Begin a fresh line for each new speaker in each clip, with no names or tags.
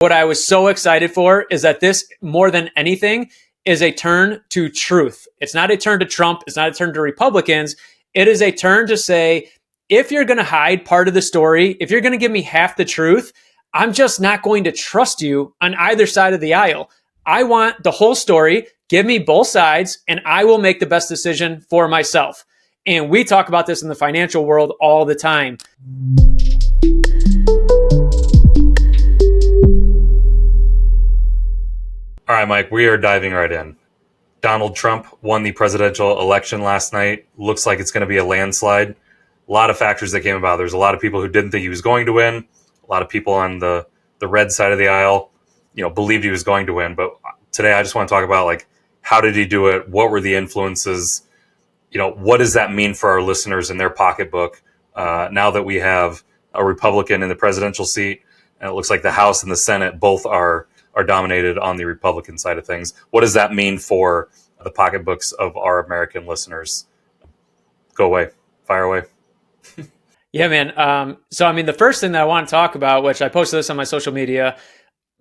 What I was so excited for is that this, more than anything, is a turn to truth. It's not a turn to Trump. It's not a turn to Republicans. It is a turn to say, if you're going to hide part of the story, if you're going to give me half the truth, I'm just not going to trust you on either side of the aisle. I want the whole story. Give me both sides, and I will make the best decision for myself. And we talk about this in the financial world all the time.
All right, Mike, we are diving right in. Donald Trump won the presidential election last night. Looks like it's going to be a landslide. A lot of factors that came about. There's a lot of people who didn't think he was going to win. A lot of people on the red side of the aisle, believed he was going to win. But today I just want to talk about, how did he do it? What were the influences? What does that mean for our listeners in their pocketbook now that we have a Republican in the presidential seat? And it looks like the House and the Senate both are dominated on the Republican side of things. What does that mean for the pocketbooks of our American listeners? Go away. Fire away.
Yeah, man. So, the first thing that I want to talk about, which I posted this on my social media,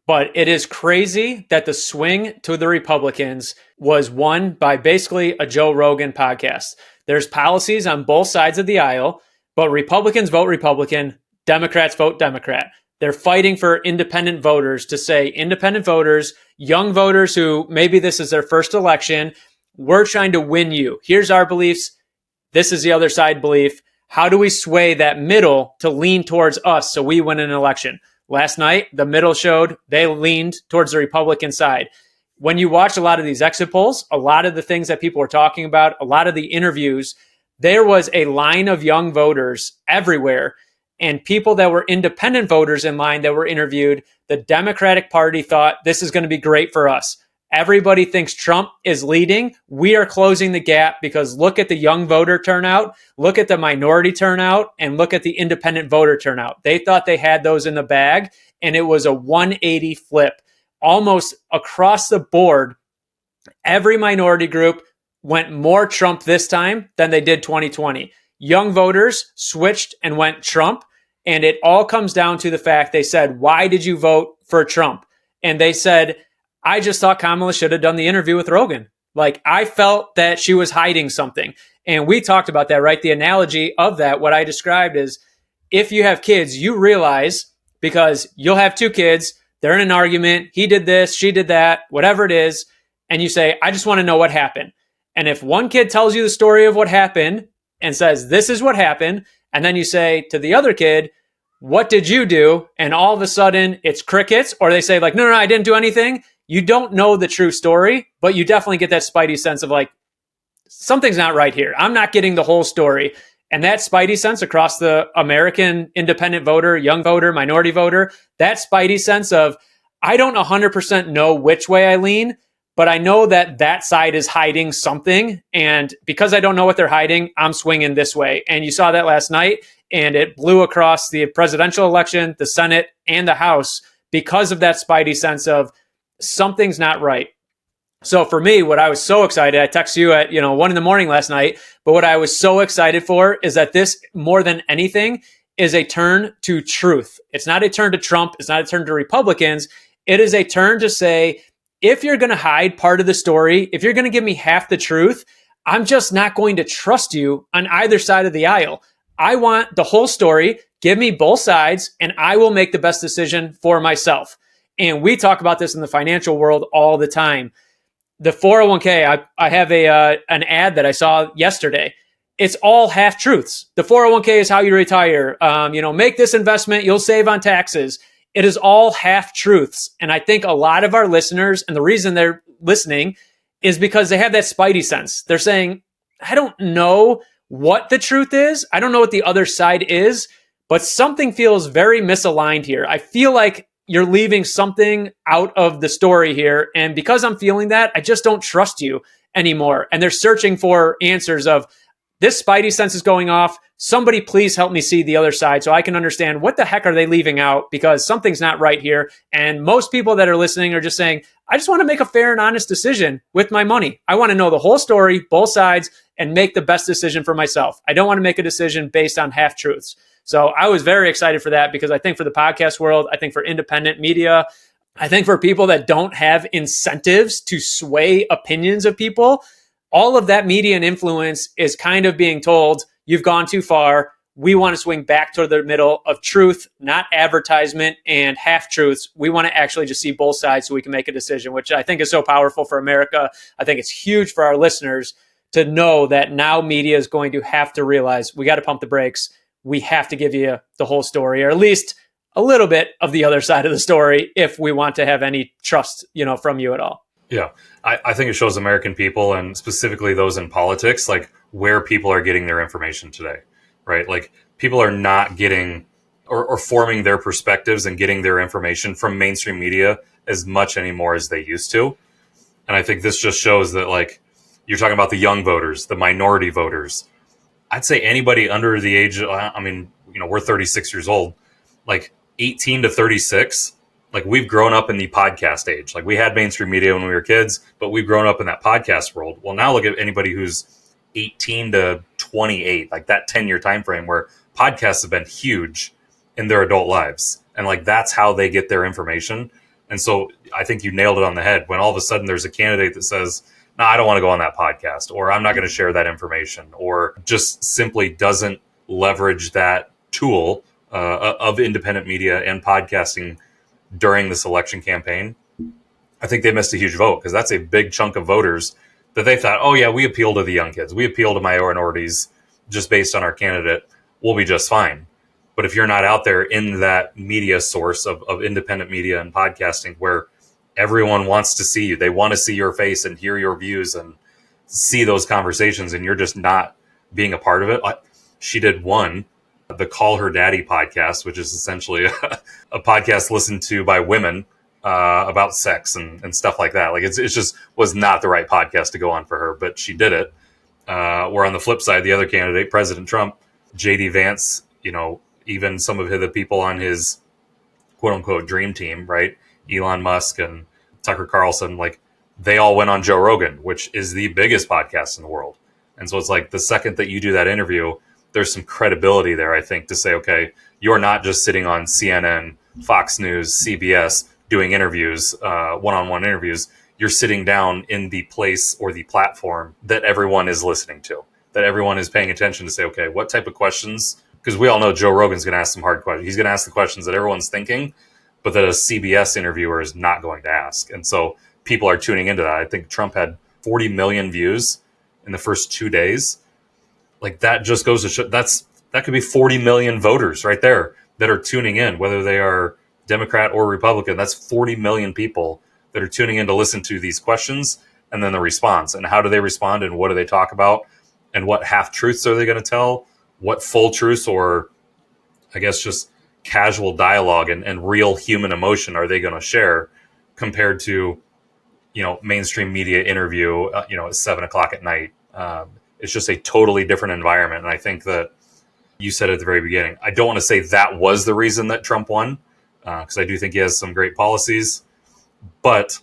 but it is crazy that the swing to the Republicans was won by basically a Joe Rogan podcast. There's policies on both sides of the aisle, but Republicans vote Republican, Democrats vote Democrat. They're fighting for independent voters to say, independent voters, young voters who maybe this is their first election, we're trying to win you. Here's our beliefs. This is the other side belief. How do we sway that middle to lean towards us so we win an election? Last night, the middle showed they leaned towards the Republican side. When you watch a lot of these exit polls, a lot of the things that people are talking about, a lot of the interviews, there was a line of young voters everywhere. And people that were independent voters in line that were interviewed, the Democratic Party thought this is going to be great for us. Everybody thinks Trump is leading. We are closing the gap because look at the young voter turnout, look at the minority turnout, and look at the independent voter turnout. They thought they had those in the bag, and it was a 180 flip. Almost across the board, every minority group went more Trump this time than they did 2020. Young voters switched and went Trump, and it all comes down to the fact they said, why did you vote for Trump? And they said, I just thought Kamala should have done the interview with Rogan. I felt that she was hiding something. And we talked about that, right? The analogy of that, what I described is if you have kids, you realize because you'll have two kids, they're in an argument, he did this, she did that, whatever it is. And you say, I just want to know what happened. And if one kid tells you the story of what happened and says, this is what happened, and then you say to the other kid, what did you do? And all of a sudden it's crickets, or they say no, I didn't do anything. You don't know the true story, but you definitely get that spidey sense of something's not right here. I'm not getting the whole story. And that spidey sense across the American independent voter, young voter, minority voter, that spidey sense of, I don't 100% know which way I lean, but I know that side is hiding something. And because I don't know what they're hiding, I'm swinging this way. And you saw that last night, and it blew across the presidential election, the Senate, and the House because of that spidey sense of something's not right. So for me, what I was so excited, I texted you at 1 a.m. last night, but what I was so excited for is that this, more than anything, is a turn to truth. It's not a turn to Trump. It's not a turn to Republicans. It is a turn to say, if you're going to hide part of the story, if you're going to give me half the truth, I'm just not going to trust you on either side of the aisle. I want the whole story. Give me both sides, and I will make the best decision for myself. And we talk about this in the financial world all the time. The 401k, I have an ad that I saw yesterday. It's all half truths. The 401k is how you retire. Make this investment, you'll save on taxes. It is all half truths. And I think a lot of our listeners, and the reason they're listening is because they have that spidey sense. They're saying, I don't know what the truth is. I don't know what the other side is, but something feels very misaligned here. I feel like you're leaving something out of the story here. And because I'm feeling that, I just don't trust you anymore. And they're searching for answers of, this spidey sense is going off. Somebody please help me see the other side so I can understand what the heck are they leaving out, because something's not right here. And most people that are listening are just saying, I just want to make a fair and honest decision with my money. I want to know the whole story, both sides, and make the best decision for myself. I don't want to make a decision based on half truths. So I was very excited for that, because I think for the podcast world, I think for independent media, I think for people that don't have incentives to sway opinions of people, all of that media and influence is kind of being told, you've gone too far. We want to swing back to the middle of truth, not advertisement and half truths. We want to actually just see both sides so we can make a decision, which I think is so powerful for America. I think it's huge for our listeners to know that now media is going to have to realize we got to pump the brakes. We have to give you the whole story, or at least a little bit of the other side of the story if we want to have any trust, from you at all.
Yeah, I think it shows American people, and specifically those in politics, like where people are getting their information today, right? Like people are not getting or forming their perspectives and getting their information from mainstream media as much anymore as they used to. And I think this just shows that, like, you're talking about the young voters, the minority voters. I'd say anybody under the age, we're 36 years old, like 18 to 36, like we've grown up in the podcast age. Like we had mainstream media when we were kids, but we've grown up in that podcast world. Well, now look at anybody who's 18 to 28, like that 10-year time frame where podcasts have been huge in their adult lives. And like that's how they get their information. And so I think you nailed it on the head when all of a sudden there's a candidate that says, no, I don't want to go on that podcast, or I'm not going to share that information, or just simply doesn't leverage that tool of independent media and podcasting during this election campaign. I think they missed a huge vote, because that's a big chunk of voters that they thought, oh yeah, we appeal to the young kids, we appeal to minorities just based on our candidate, we'll be just fine. But if you're not out there in that media source of independent media and podcasting where everyone wants to see you, they want to see your face and hear your views and see those conversations, and you're just not being a part of it. She did the Call Her Daddy podcast, which is essentially a podcast listened to by women about sex and stuff like that. Like it just was not the right podcast to go on for her, but she did it. Where on the flip side, the other candidate, President Trump, JD Vance, even some of the people on his quote unquote dream team, right? Elon Musk and Tucker Carlson, like they all went on Joe Rogan, which is the biggest podcast in the world. And so it's like the second that you do that interview, there's some credibility there, I think, to say, okay, you're not just sitting on CNN, Fox News, CBS doing interviews, one-on-one interviews. You're sitting down in the place or the platform that everyone is listening to, that everyone is paying attention to say, okay, what type of questions? Because we all know Joe Rogan's going to ask some hard questions. He's going to ask the questions that everyone's thinking, but that a CBS interviewer is not going to ask. And so people are tuning into that. I think Trump had 40 million views in the first 2 days. Like that just goes to show that could be 40 million voters right there that are tuning in, whether they are Democrat or Republican. That's 40 million people that are tuning in to listen to these questions and then the response. And how do they respond, and what do they talk about, and what half truths are they going to tell? What full truths, or I guess just casual dialogue and real human emotion are they going to share compared to, mainstream media interview, at 7:00 at night. It's just a totally different environment. And I think that you said at the very beginning, I don't want to say that was the reason that Trump won, because I do think he has some great policies, but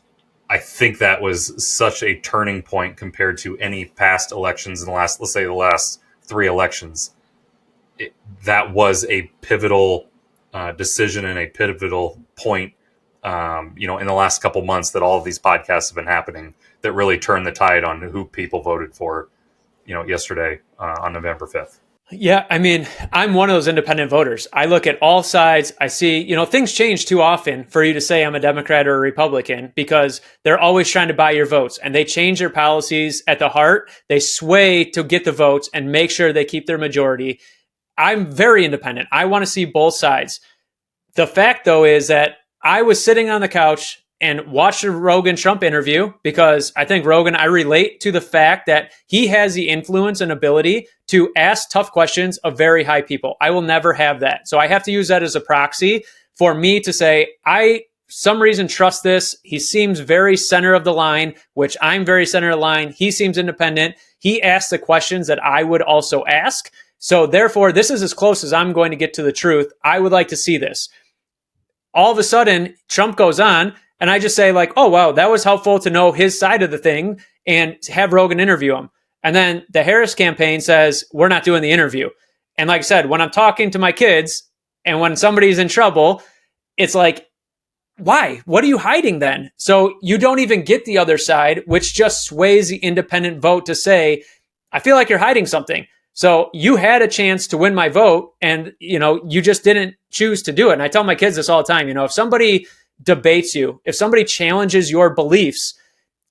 I think that was such a turning point compared to any past elections in the last 3 elections. That was a pivotal decision and a pivotal point, in the last couple months that all of these podcasts have been happening that really turned the tide on who people voted for, yesterday on November 5th.
Yeah, I mean, I'm one of those independent voters. I look at all sides. I see, things change too often for you to say I'm a Democrat or a Republican, because they're always trying to buy your votes, and they change their policies at the heart. They sway to get the votes and make sure they keep their majority. I'm very independent. I want to see both sides. The fact, though, is that I was sitting on the couch and watched a Rogan Trump interview, because I think I relate to the fact that he has the influence and ability to ask tough questions of very high people. I will never have that. So I have to use that as a proxy for me to say, I some reason trust this. He seems very center of the line, which I'm very center of the line. He seems independent. He asks the questions that I would also ask. So therefore, this is as close as I'm going to get to the truth. I would like to see this. All of a sudden, Trump goes on, and I just say like, oh, wow, that was helpful to know his side of the thing, and have Rogan interview him. And then the Harris campaign says, we're not doing the interview. And like I said, when I'm talking to my kids and when somebody's in trouble, it's like, why? What are you hiding then? So you don't even get the other side, which just sways the independent vote to say, I feel like you're hiding something. So you had a chance to win my vote and, you just didn't choose to do it. And I tell my kids this all the time, if somebody debates you, if somebody challenges your beliefs,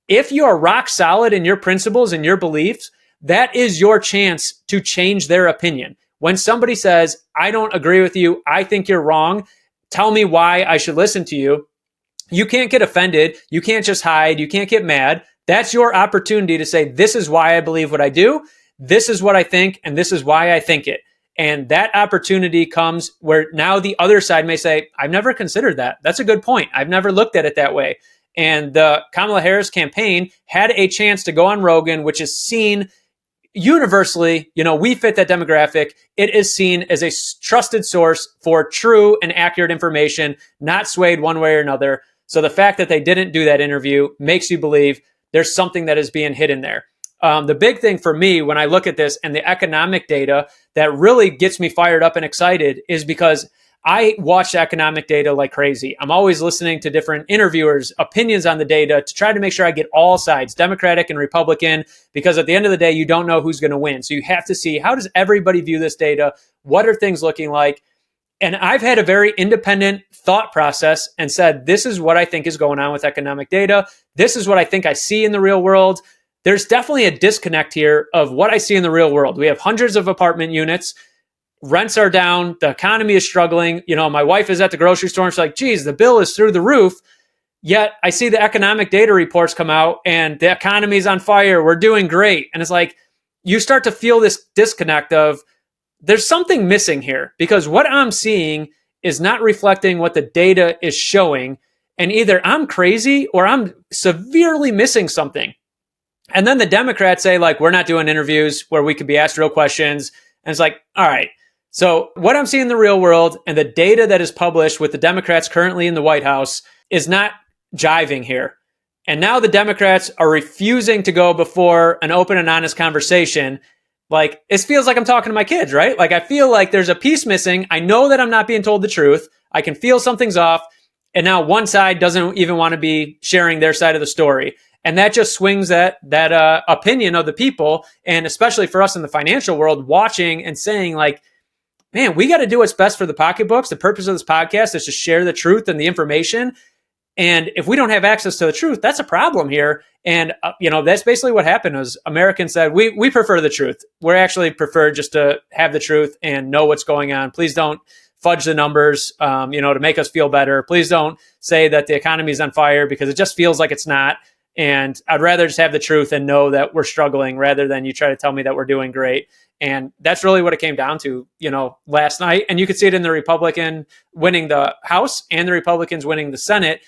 if you are rock solid in your principles and your beliefs, that is your chance to change their opinion. When somebody says, I don't agree with you, I think you're wrong, tell me why I should listen to you. You can't get offended. You can't just hide. You can't get mad. That's your opportunity to say, this is why I believe what I do. This is what I think, and this is why I think it. And that opportunity comes where now the other side may say, I've never considered that. That's a good point. I've never looked at it that way. And the Kamala Harris campaign had a chance to go on Rogan, which is seen universally, we fit that demographic. It is seen as a trusted source for true and accurate information, not swayed one way or another. So the fact that they didn't do that interview makes you believe there's something that is being hidden there. The big thing for me when I look at this and the economic data that really gets me fired up and excited is because I watch economic data like crazy. I'm always listening to different interviewers' opinions on the data to try to make sure I get all sides, Democratic and Republican, because at the end of the day, you don't know who's going to win. So you have to see, how does everybody view this data? What are things looking like? And I've had a very independent thought process and said, this is what I think is going on with economic data. This is what I think I see in the real world. There's definitely a disconnect here of what I see in the real world. We have hundreds of apartment units. Rents are down. The economy is struggling. My wife is at the grocery store and she's like, geez, the bill is through the roof. Yet I see the economic data reports come out and the economy is on fire. We're doing great. And it's like, you start to feel this disconnect of there's something missing here because what I'm seeing is not reflecting what the data is showing. And either I'm crazy or I'm severely missing something. And then the Democrats say, we're not doing interviews where we could be asked real questions. And it's like, all right. So what I'm seeing in the real world and the data that is published with the Democrats currently in the White House is not jiving here. And now the Democrats are refusing to go before an open and honest conversation. It feels like I'm talking to my kids, right? I feel like there's a piece missing. I know that I'm not being told the truth. I can feel something's off. And now one side doesn't even want to be sharing their side of the story. And that just swings that opinion of the people. And especially for us in the financial world, watching and saying man, we got to do what's best for the pocketbooks. The purpose of this podcast is to share the truth and the information. And if we don't have access to the truth, that's a problem here. And, that's basically what happened was Americans said, we prefer the truth. We're actually prefer just to have the truth and know what's going on. Please don't fudge the numbers, to make us feel better. Please don't say that the economy is on fire because it just feels like it's not. And I'd rather just have the truth and know that we're struggling rather than you try to tell me that we're doing great. And that's really what it came down to, last night. And you could see it in the Republican winning the House and the Republicans winning the Senate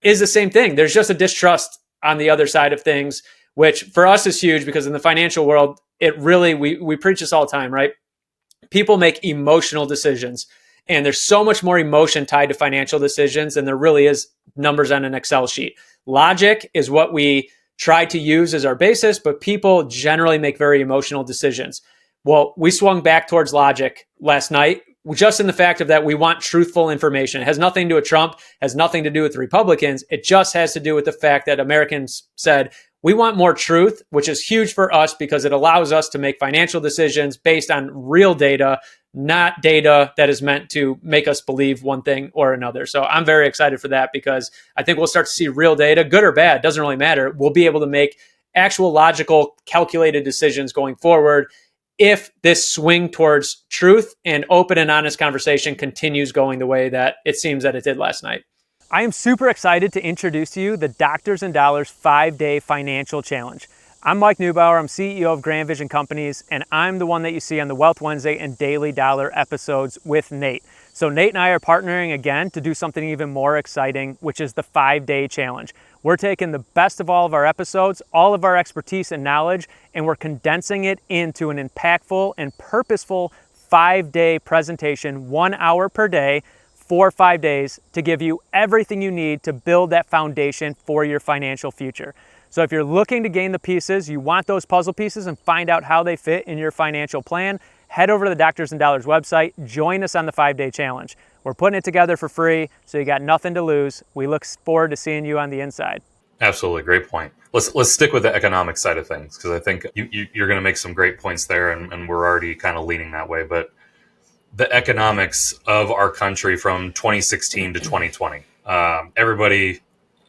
is the same thing. There's just a distrust on the other side of things, which for us is huge because in the financial world, it really, we preach this all the time, right? People make emotional decisions. And there's so much more emotion tied to financial decisions than there really is numbers on an Excel sheet. Logic is what we try to use as our basis, but people generally make very emotional decisions. Well, we swung back towards logic last night, just in the fact of that we want truthful information. It has nothing to do with Trump, has nothing to do with the Republicans. It just has to do with the fact that Americans said, we want more truth, which is huge for us because it allows us to make financial decisions based on real data, not data that is meant to make us believe one thing or another. So I'm very excited for that because I think we'll start to see real data, good or bad, doesn't really matter. We'll be able to make actual logical, calculated decisions going forward if this swing towards truth and open and honest conversation continues going the way that it seems that it did last night. I am super excited to introduce to you the Doctors and Dollars 5-Day Financial Challenge. I'm Mike Neubauer, I'm CEO of Grand Vision Companies, and I'm the one that you see on the Wealth Wednesday and Daily Dollar episodes with Nate. So Nate and I are partnering again to do something even more exciting, which is the 5-Day Challenge. We're taking the best of all of our episodes, all of our expertise and knowledge, and we're condensing it into an impactful and purposeful 5-day presentation, 1 hour per day, for 5 days to give you everything you need to build that foundation for your financial future. So if you're looking to gain the pieces, you want those puzzle pieces and find out how they fit in your financial plan, head over to the Doctors and Dollars website. Join us on the 5-day challenge. We're putting it together for free, so you got nothing to lose. We look forward to seeing you on the inside.
Absolutely, great point. Let's stick with the economic side of things, because I think you're going to make some great points there, and we're already kind of leaning that way. But the economics of our country from 2016 to 2020,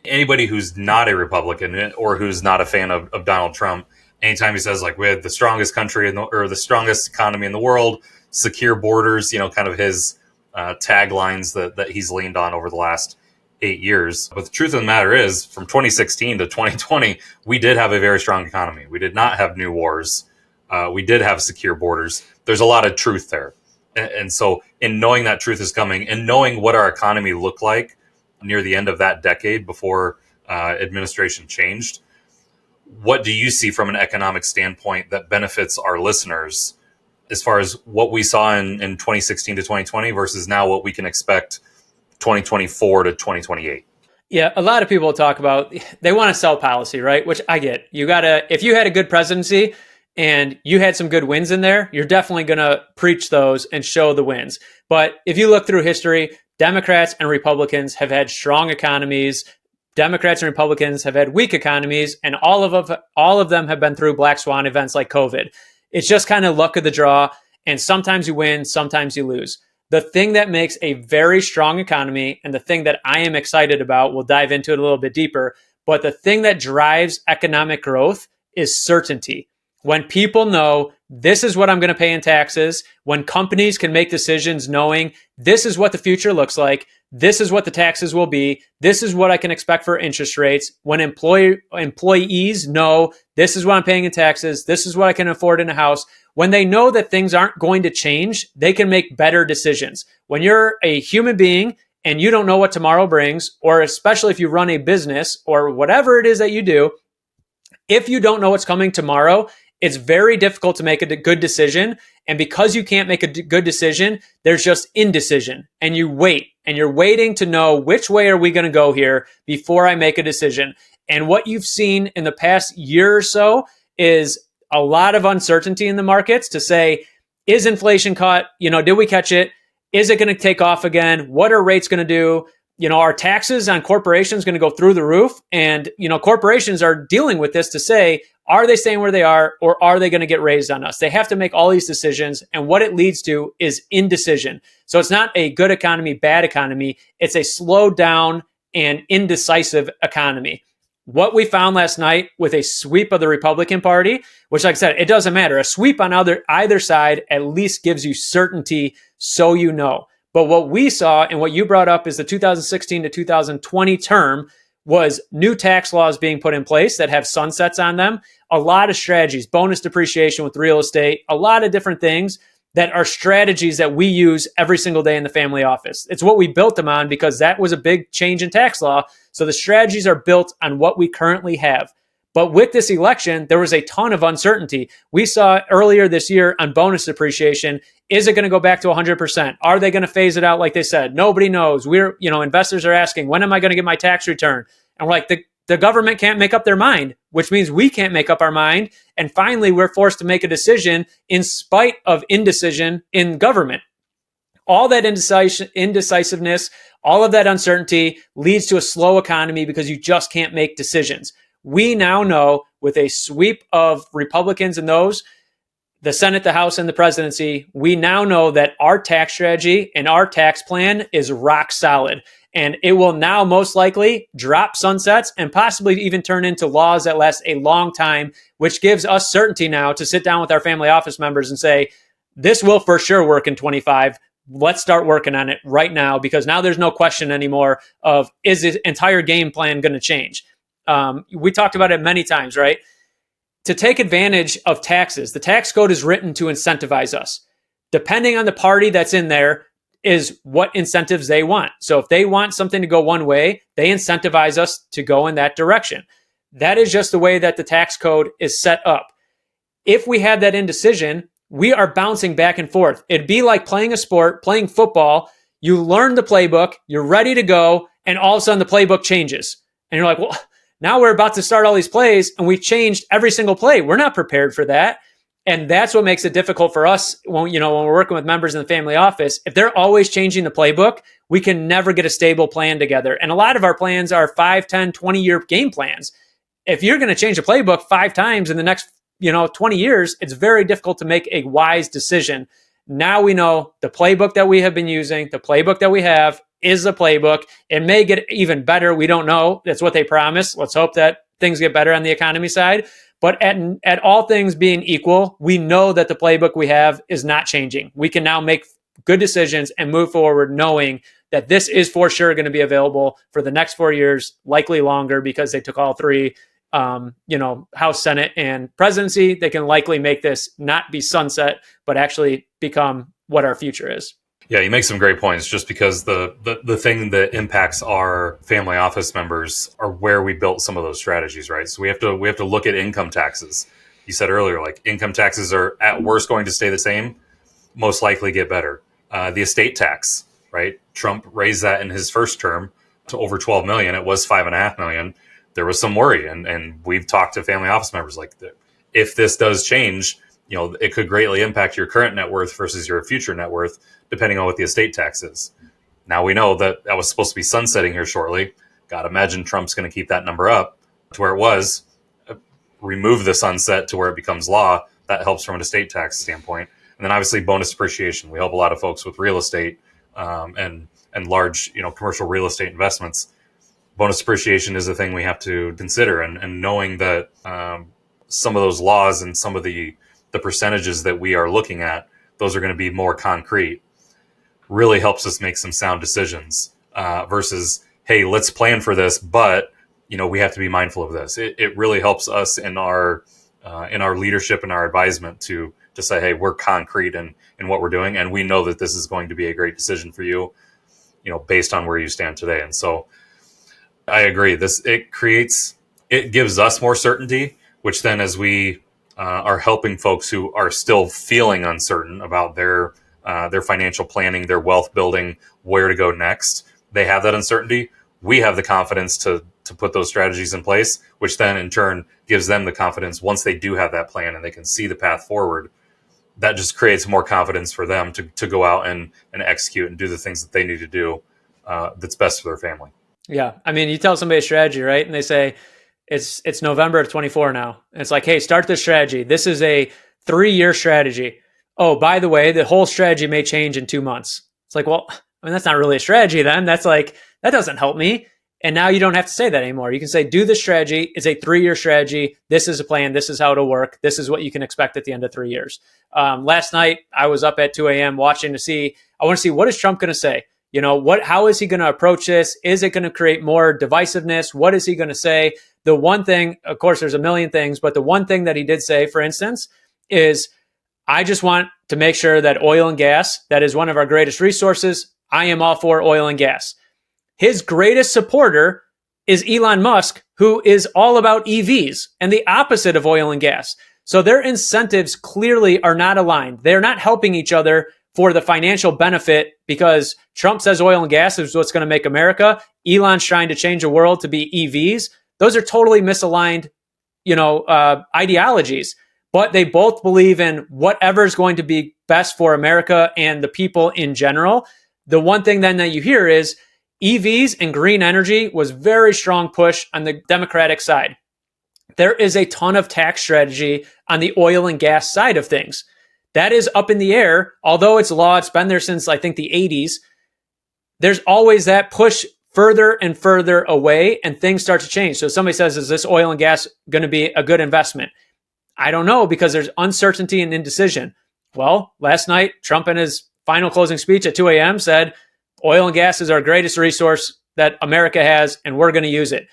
anybody who's not a Republican or who's not a fan of Donald Trump, anytime he says like we had the strongest country or the strongest economy in the world, secure borders, kind of his taglines that he's leaned on over the last 8 years. But the truth of the matter is, from 2016 to 2020, we did have a very strong economy. We did not have new wars. We did have secure borders. There's a lot of truth there. And so in knowing that truth is coming and knowing what our economy looked like near the end of that decade before administration changed, what do you see from an economic standpoint that benefits our listeners as far as what we saw in 2016 to 2020 versus now what we can expect 2024 to 2028?
Yeah, a lot of people talk about, they want to sell policy, right? Which I get. If you had a good presidency and you had some good wins in there, you're definitely going to preach those and show the wins. But if you look through history, Democrats and Republicans have had strong economies. Democrats and Republicans have had weak economies, and all of them have been through black swan events like COVID. It's just kind of luck of the draw, and sometimes you win, sometimes you lose. The thing that makes a very strong economy, and the thing that I am excited about, we'll dive into it a little bit deeper, but the thing that drives economic growth is certainty. When people know this is what I'm going to pay in taxes, when companies can make decisions knowing this is what the future looks like, this is what the taxes will be, this is what I can expect for interest rates, when employees know this is what I'm paying in taxes, this is what I can afford in a house, when they know that things aren't going to change, they can make better decisions. When you're a human being and you don't know what tomorrow brings, or especially if you run a business or whatever it is that you do, if you don't know what's coming tomorrow, it's very difficult to make a good decision. And because you can't make a good decision, there's just indecision. And you wait. And you're waiting to know which way are we going to go here before I make a decision. And what you've seen in the past year or so is a lot of uncertainty in the markets to say, is inflation caught? Did we catch it? Is it going to take off again? What are rates going to do? Our taxes on corporations going to go through the roof. And, corporations are dealing with this to say, are they staying where they are, or are they going to get raised on us? They have to make all these decisions. And what it leads to is indecision. So it's not a good economy, bad economy. It's a slowed down and indecisive economy. What we found last night with a sweep of the Republican Party, which, like I said, it doesn't matter. A sweep on either side at least gives you certainty, so you know. But what we saw and what you brought up is the 2016 to 2020 term was new tax laws being put in place that have sunsets on them, a lot of strategies, bonus depreciation with real estate, a lot of different things that are strategies that we use every single day in the family office. It's what we built them on because that was a big change in tax law. So the strategies are built on what we currently have. But with this election, there was a ton of uncertainty. We saw earlier this year on bonus depreciation, is it going to go back to 100%? Are they going to phase it out like they said? Nobody knows. Investors are asking, when am I going to get my tax return? And we're like, the government can't make up their mind, which means we can't make up our mind. And finally, we're forced to make a decision in spite of indecision in government. All that indecisiveness, all of that uncertainty leads to a slow economy because you just can't make decisions. We now know with a sweep of Republicans and those, the Senate, the House, and the presidency, we now know that our tax strategy and our tax plan is rock solid. And it will now most likely drop sunsets and possibly even turn into laws that last a long time, which gives us certainty now to sit down with our family office members and say, this will for sure work in 25. Let's start working on it right now, because now there's no question anymore of, is the entire game plan going to change? We talked about it many times, right? To take advantage of taxes, the tax code is written to incentivize us. Depending on the party that's in there is what incentives they want. So if they want something to go one way, they incentivize us to go in that direction. That is just the way that the tax code is set up. If we had that indecision, we are bouncing back and forth. It'd be like playing a sport, playing football. You learn the playbook, you're ready to go, and all of a sudden the playbook changes. And you're like, well, now we're about to start all these plays and we've changed every single play. We're not prepared for that. And that's what makes it difficult for us when, when we're working with members in the family office. If they're always changing the playbook, we can never get a stable plan together. And a lot of our plans are 5, 10, 20-year game plans. If you're going to change the playbook 5 times in the next, 20 years, it's very difficult to make a wise decision. Now we know the playbook that we have been using, the playbook that we have is the playbook. It may get even better. We don't know. That's what they promise. Let's hope that things get better on the economy side. But at all things being equal, we know that the playbook we have is not changing. We can now make good decisions and move forward knowing that this is for sure going to be available for the next 4 years, likely longer, because they took all 3, House, Senate, and presidency. They can likely make this not be sunset, but actually become what our future is.
Yeah, you make some great points, just because the thing that impacts our family office members are where we built some of those strategies, right? So we have to look at income taxes. You said earlier, like, income taxes are at worst going to stay the same, most likely get better. The estate tax, right? Trump raised that in his first term to over 12 million. It was 5.5 million. There was some worry, and we've talked to family office members like, if this does change, it could greatly impact your current net worth versus your future net worth, depending on what the estate tax is. Now we know that was supposed to be sunsetting here shortly. God, imagine Trump's going to keep that number up to where it was, remove the sunset to where it becomes law. That helps from an estate tax standpoint. And then obviously bonus depreciation. We help a lot of folks with real estate and large, commercial real estate investments. Bonus depreciation is a thing we have to consider, and knowing that some of those laws and some of the percentages that we are looking at, those are going to be more concrete, really helps us make some sound decisions versus, hey, let's plan for this, but we have to be mindful of this. It really helps us in our leadership and our advisement to say, hey, we're concrete in what we're doing, and we know that this is going to be a great decision for you, based on where you stand today. And so I agree. It gives us more certainty, which then, as we are helping folks who are still feeling uncertain about their financial planning, their wealth building, where to go next, they have that uncertainty. We have the confidence to put those strategies in place, which then in turn gives them the confidence once they do have that plan and they can see the path forward. That just creates more confidence for them to go out and execute and do the things that they need to do that's best for their family.
Yeah. I mean, you tell somebody a strategy, right? And they say, it's November of 24 now. And it's like, hey, start this strategy. This is a 3-year strategy. Oh, by the way, the whole strategy may change in 2 months. It's like, well, that's not really a strategy then. That's like, that doesn't help me. And now you don't have to say that anymore. You can say, do this strategy. It's a 3-year strategy. This is a plan. This is how it'll work. This is what you can expect at the end of 3 years. Last night, I was up at 2 a.m. watching I want to see, what is Trump going to say? How is he going to approach this? Is it going to create more divisiveness? What is he going to say? The one thing, of course, there's a million things, but the one thing that he did say, for instance, is, I just want to make sure that oil and gas, that is one of our greatest resources. I am all for oil and gas. His greatest supporter is Elon Musk, who is all about EVs and the opposite of oil and gas. So their incentives clearly are not aligned. They're not helping each other for the financial benefit, because Trump says oil and gas is what's going to make America. Elon's trying to change the world to be EVs. Those are totally misaligned, ideologies. But they both believe in whatever is going to be best for America and the people in general. The one thing then that you hear is EVs and green energy was very strong push on the Democratic side. There is a ton of tax strategy on the oil and gas side of things. That is up in the air. Although it's law, it's been there since, I think, the 80s. There's always that push further and further away, and things start to change. So somebody says, is this oil and gas going to be a good investment? I don't know, because there's uncertainty and indecision. Well, last night, Trump in his final closing speech at 2 a.m. said, oil and gas is our greatest resource that America has, and we're going to use it.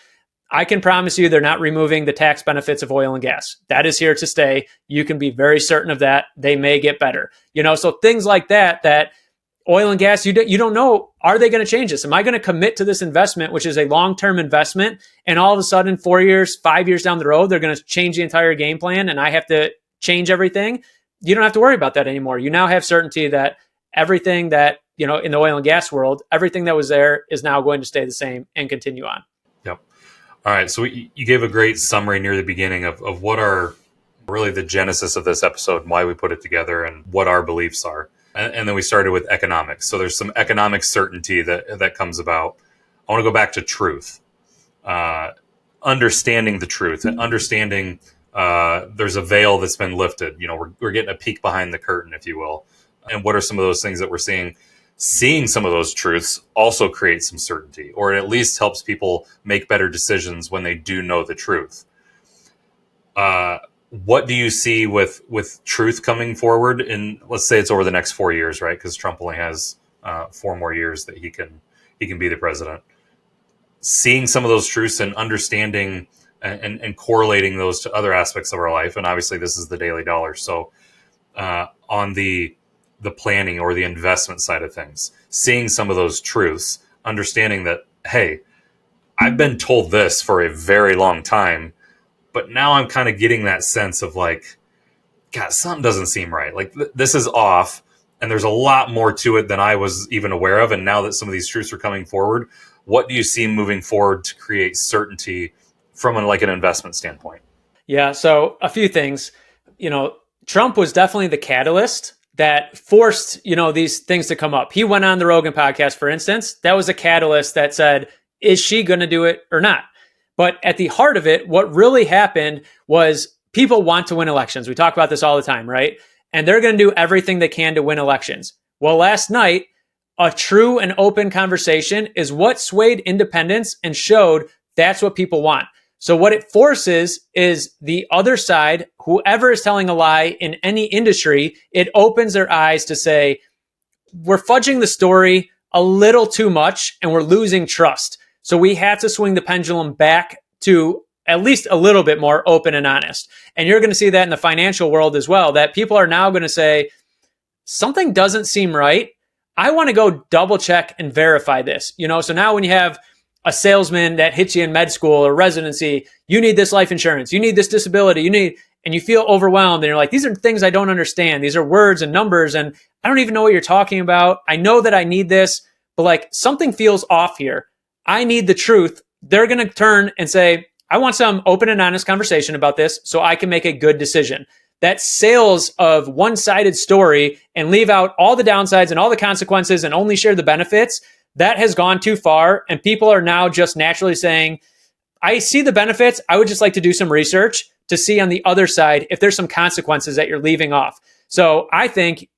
I can promise you they're not removing the tax benefits of oil and gas. That is here to stay. You can be very certain of that. They may get better. So things like that oil and gas, you don't know, are they going to change this? Am I going to commit to this investment, which is a long-term investment, and all of a sudden 4 years, 5 years down the road, they're going to change the entire game plan and I have to change everything? You don't have to worry about that anymore. You now have certainty that everything that, in the oil and gas world, everything that was there is now going to stay the same and continue on.
Yep. All right. So you gave a great summary near the beginning of what our Really the genesis of this episode and why we put it together and what our beliefs are. And then we started with economics. So there's some economic certainty that comes about. I want to go back to truth. Understanding the truth and understanding there's a veil that's been lifted. We're getting a peek behind the curtain, if you will. And what are some of those things that we're seeing? Seeing some of those truths also creates some certainty, or it at least helps people make better decisions when they do know the truth. What do you see with truth coming forward in, let's say it's over the next 4 years, right? Because Trump only has 4 more years that he can be the president. Seeing some of those truths and understanding and correlating those to other aspects of our life, and obviously this is the Daily Dollar. So on the planning or the investment side of things, seeing some of those truths, understanding that, hey, I've been told this for a very long time, but now I'm kind of getting that sense of like, God, something doesn't seem right. Like this is off, and there's a lot more to it than I was even aware of. And now that some of these truths are coming forward, what do you see moving forward to create certainty from an investment standpoint?
Yeah. So a few things. Trump was definitely the catalyst that forced, these things to come up. He went on the Rogan podcast, for instance. That was a catalyst that said, is she going to do it or not? But at the heart of it, what really happened was people want to win elections. We talk about this all the time, right? And they're going to do everything they can to win elections. Well, last night, a true and open conversation is what swayed independents and showed that's what people want. So what it forces is the other side, whoever is telling a lie in any industry, it opens their eyes to say, we're fudging the story a little too much and we're losing trust. So we have to swing the pendulum back to at least a little bit more open and honest. And you're going to see that in the financial world as well, that people are now going to say, something doesn't seem right. I want to go double check and verify this. So now when you have a salesman that hits you in med school or residency, you need this life insurance, you need this disability, and you feel overwhelmed and you're like, these are things I don't understand. These are words and numbers and I don't even know what you're talking about. I know that I need this, but like something feels off here. I need the truth. They're going to turn and say, I want some open and honest conversation about this so I can make a good decision. That sales of one-sided story and leave out all the downsides and all the consequences and only share the benefits, that has gone too far. And people are now just naturally saying, I see the benefits. I would just like to do some research to see on the other side if there's some consequences that you're leaving off. So I think,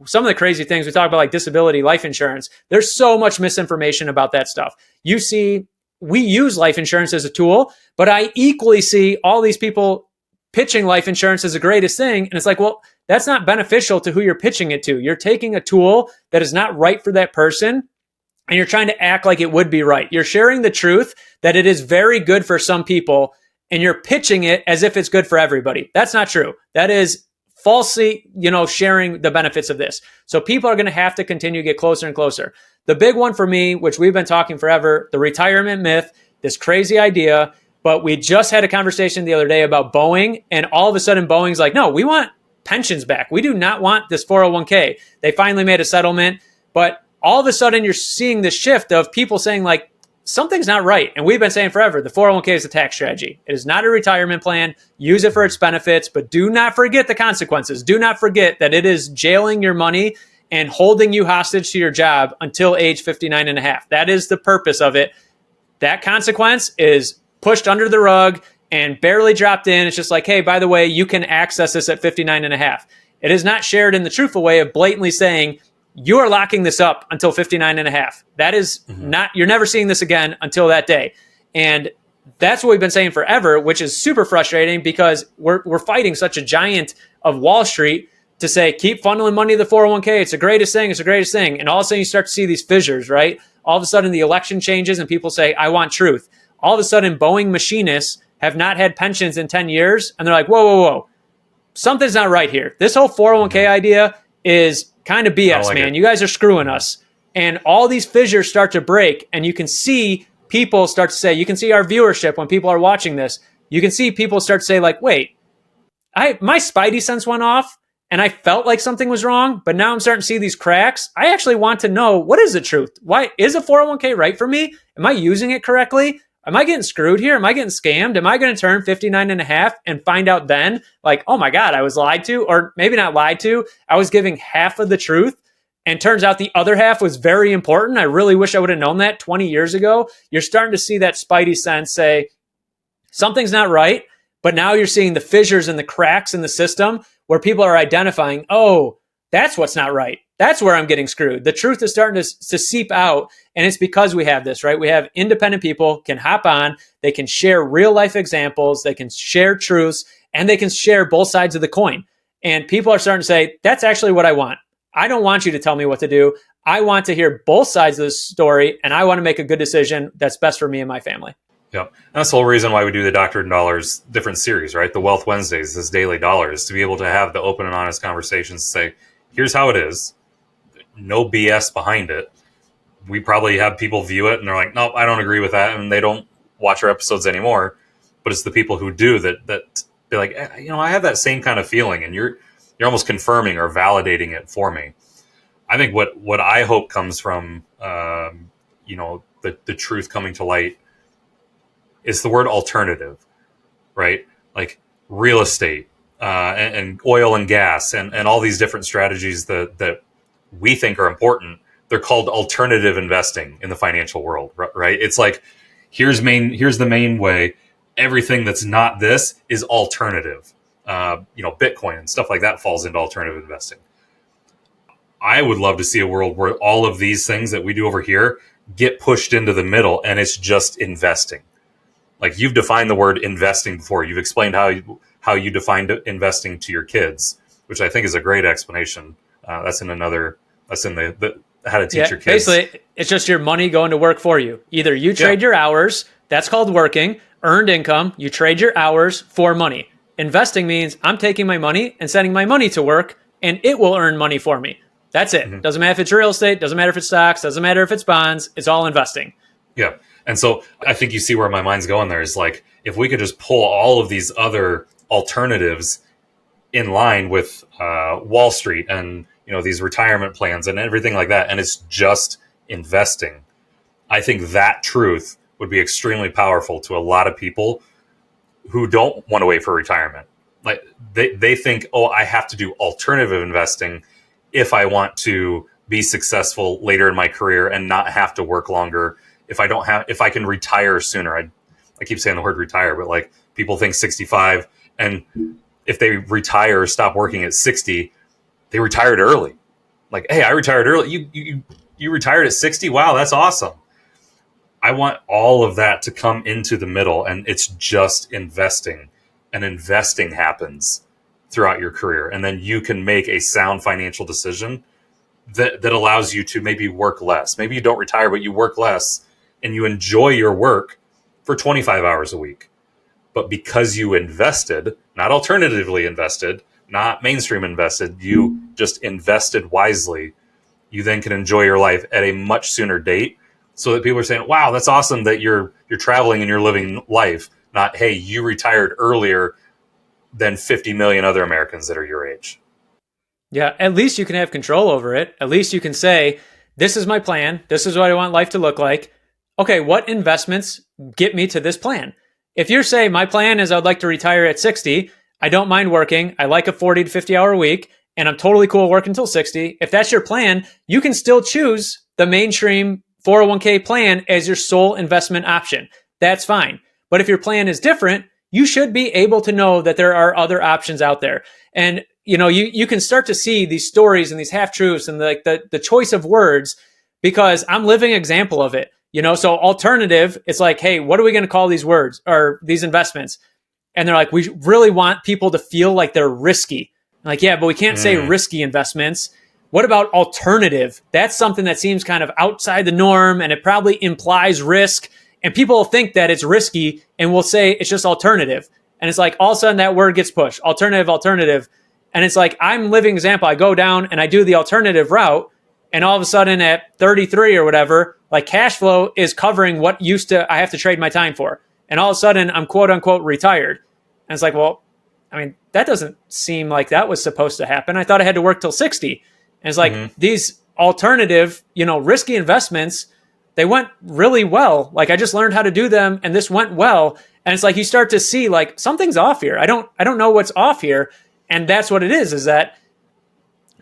some of the crazy things we talk about, like disability, life insurance, there's so much misinformation about that stuff. You see, we use life insurance as a tool, but I equally see all these people pitching life insurance as the greatest thing. And it's like, well, that's not beneficial to who you're pitching it to. You're taking a tool that is not right for that person, and you're trying to act like it would be right. You're sharing the truth that it is very good for some people, and you're pitching it as if it's good for everybody. That's not true. That is falsely, sharing the benefits of this. So people are going to have to continue to get closer and closer. The big one for me, which we've been talking forever, the retirement myth, this crazy idea, but we just had a conversation the other day about Boeing, and all of a sudden Boeing's like, no, we want pensions back. We do not want this 401k. They finally made a settlement, but all of a sudden you're seeing this shift of people saying like, something's not right. And we've been saying forever, the 401k is a tax strategy. It is not a retirement plan. Use it for its benefits, but do not forget the consequences. Do not forget that it is jailing your money and holding you hostage to your job until age 59 and a half. That is the purpose of it. That consequence is pushed under the rug and barely dropped in. It's just like, hey, by the way, you can access this at 59 and a half. It is not shared in the truthful way of blatantly saying, you are locking this up until 59 and a half. That is not, you're never seeing this again until that day. And that's what we've been saying forever, which is super frustrating because we're fighting such a giant of Wall Street to say, keep funneling money to the 401k. It's the greatest thing. It's the greatest thing. And all of a sudden you start to see these fissures, right? All of a sudden the election changes and people say, I want truth. All of a sudden Boeing machinists have not had pensions in 10 years. And they're like, whoa, whoa, whoa. Something's not right here. This whole 401k idea is kind of BS, man. You guys are screwing us. And all these fissures start to break. And you can see people start to say, you can see our viewership when people are watching this. You can see people start to say like, wait, my spidey sense went off and I felt like something was wrong, but now I'm starting to see these cracks. I actually want to know, what is the truth? Why is a 401k right for me? Am I using it correctly? am I getting screwed here? Am I getting scammed? Am I going to turn 59 and a half and find out then like, oh my God, I was lied to, or maybe not lied to. I was giving half of the truth. And turns out the other half was very important. I really wish I would have known that 20 years ago. You're starting to see that spidey sense say, something's not right. But now you're seeing the fissures and the cracks in the system where people are identifying, oh, that's what's not right. That's where I'm getting screwed. The truth is starting to seep out. And it's because we have this, right? We have independent people can hop on. They can share real life examples. They can share truths, and they can share both sides of the coin. And people are starting to say, that's actually what I want. I don't want you to tell me what to do. I want to hear both sides of the story, and I want to make a good decision that's best for me and my family.
Yeah. And that's the whole reason why we do the Doctrine Dollars different series, right? The Wealth Wednesdays, this daily dollars, to be able to have the open and honest conversations, say, here's how it is. No BS behind it. We probably have people view it and they're like, nope, I don't agree with that. And they don't watch our episodes anymore. But it's the people who do that be like, I have that same kind of feeling. And you're almost confirming or validating it for me. I think what I hope comes from, the truth coming to light is the word alternative, right? Like real estate and oil and gas and all these different strategies that we think are important. They're called alternative investing in the financial world, right? It's like, here's the main way. Everything that's not this is alternative. Bitcoin and stuff like that falls into alternative investing. I would love to see a world where all of these things that we do over here get pushed into the middle and it's just investing. Like you've defined the word investing before. You've explained how you defined investing to your kids, which I think is a great explanation. That's in the how to teach your kids.
Basically, it's just your money going to work for you. Either you trade your hours, that's called working, earned income, you trade your hours for money. Investing means I'm taking my money and sending my money to work and it will earn money for me. That's it. Mm-hmm. Doesn't matter if it's real estate, doesn't matter if it's stocks, doesn't matter if it's bonds, it's all investing.
Yeah. And so I think you see where my mind's going there is like, if we could just pull all of these other alternatives in line with Wall Street and, these retirement plans and everything like that, and it's just investing, I think that truth would be extremely powerful to a lot of people who don't want to wait for retirement. Like they think, I have to do alternative investing if I want to be successful later in my career and not have to work longer. If I can retire sooner. I keep saying the word retire, but like people think 65, and if they retire or stop working at 60, they retired early. Like, hey, I retired early. You retired at 60? Wow, that's awesome. I want all of that to come into the middle, and it's just investing. And investing happens throughout your career. And then you can make a sound financial decision that allows you to maybe work less. Maybe you don't retire, but you work less and you enjoy your work for 25 hours a week. But because you invested, not alternatively invested, not mainstream invested, you just invested wisely, you then can enjoy your life at a much sooner date, so that people are saying, wow, that's awesome that you're traveling and you're living life. Not, hey, you retired earlier than 50 million other Americans that are your age.
Yeah, at least you can have control over it. At least you can say, this is my plan. This is what I want life to look like. Okay, what investments get me to this plan? If you're saying my plan is I'd like to retire at 60, I don't mind working, I like a 40 to 50 hour week, and I'm totally cool working until 60. If that's your plan, you can still choose the mainstream 401k plan as your sole investment option. That's fine. But if your plan is different, you should be able to know that there are other options out there. And you can start to see these stories and these half-truths and the choice of words, because I'm living example of it. So alternative, it's like, hey, what are we going to call these words or these investments? And they're like, we really want people to feel like they're risky. I'm like, yeah, but we can't say risky investments. What about alternative? That's something that seems kind of outside the norm, and it probably implies risk. And people think that it's risky and will say it's just alternative. And it's like all of a sudden that word gets pushed, alternative. And it's like, I'm living example. I go down and I do the alternative route. And all of a sudden at 33 or whatever, like cash flow is covering what I have to trade my time for. And all of a sudden I'm quote unquote retired. And it's like, well, I mean, that doesn't seem like that was supposed to happen. I thought I had to work till 60. And it's like these alternative, risky investments, they went really well. Like I just learned how to do them and this went well. And it's like you start to see like something's off here. I don't know what's off here. And that's what it is that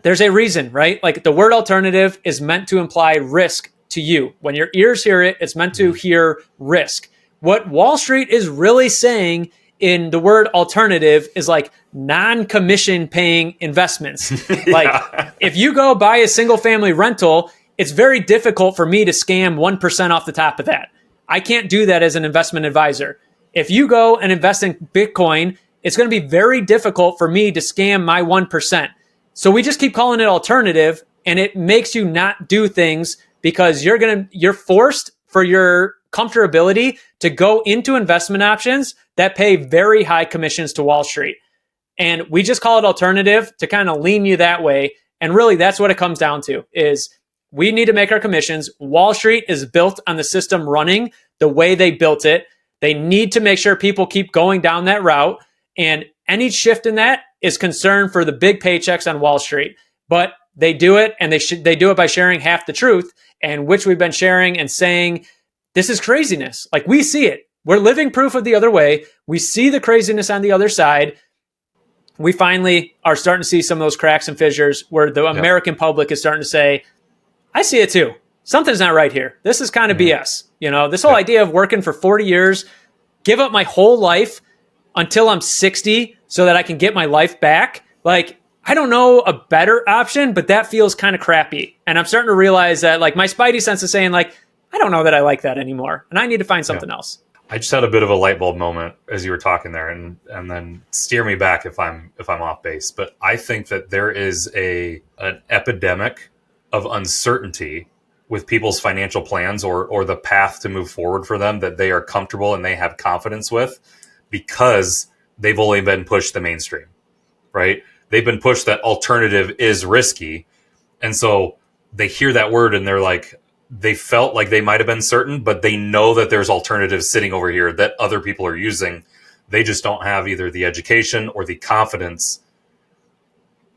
there's a reason, right? Like the word alternative is meant to imply risk to you. When your ears hear it, it's meant to hear risk. What Wall Street is really saying in the word alternative is like non-commission paying investments. Like if you go buy a single family rental, it's very difficult for me to scam 1% off the top of that. I can't do that as an investment advisor. If you go and invest in Bitcoin, it's going to be very difficult for me to scam my 1%. So we just keep calling it alternative, and it makes you not do things because you're forced for your comfortability to go into investment options that pay very high commissions to Wall Street. And we just call it alternative to kind of lean you that way. And really that's what it comes down to is we need to make our commissions. Wall Street is built on the system running the way they built it. They need to make sure people keep going down that route. And any shift in that is concern for the big paychecks on Wall Street. But they do it, and they do it by sharing half the truth, and which we've been sharing and saying, this is craziness. Like we see it. We're living proof of the other way. We see the craziness on the other side. We finally are starting to see some of those cracks and fissures where the American public is starting to say, I see it too. Something's not right here. This is kind of BS. You know, this whole idea of working for 40 years, give up my whole life until I'm 60 so that I can get my life back. Like, I don't know a better option, but that feels kind of crappy. And I'm starting to realize that like my spidey sense is saying like, I don't know that I like that anymore. And I need to find something else.
I just had a bit of a light bulb moment as you were talking there, and then steer me back if I'm off base. But I think that there is an epidemic of uncertainty with people's financial plans or the path to move forward for them that they are comfortable and they have confidence with because they've only been pushed the mainstream, right? They've been pushed that alternative is risky. And so they hear that word and they're like, they felt like they might have been certain, but they know that there's alternatives sitting over here that other people are using. They just don't have either the education or the confidence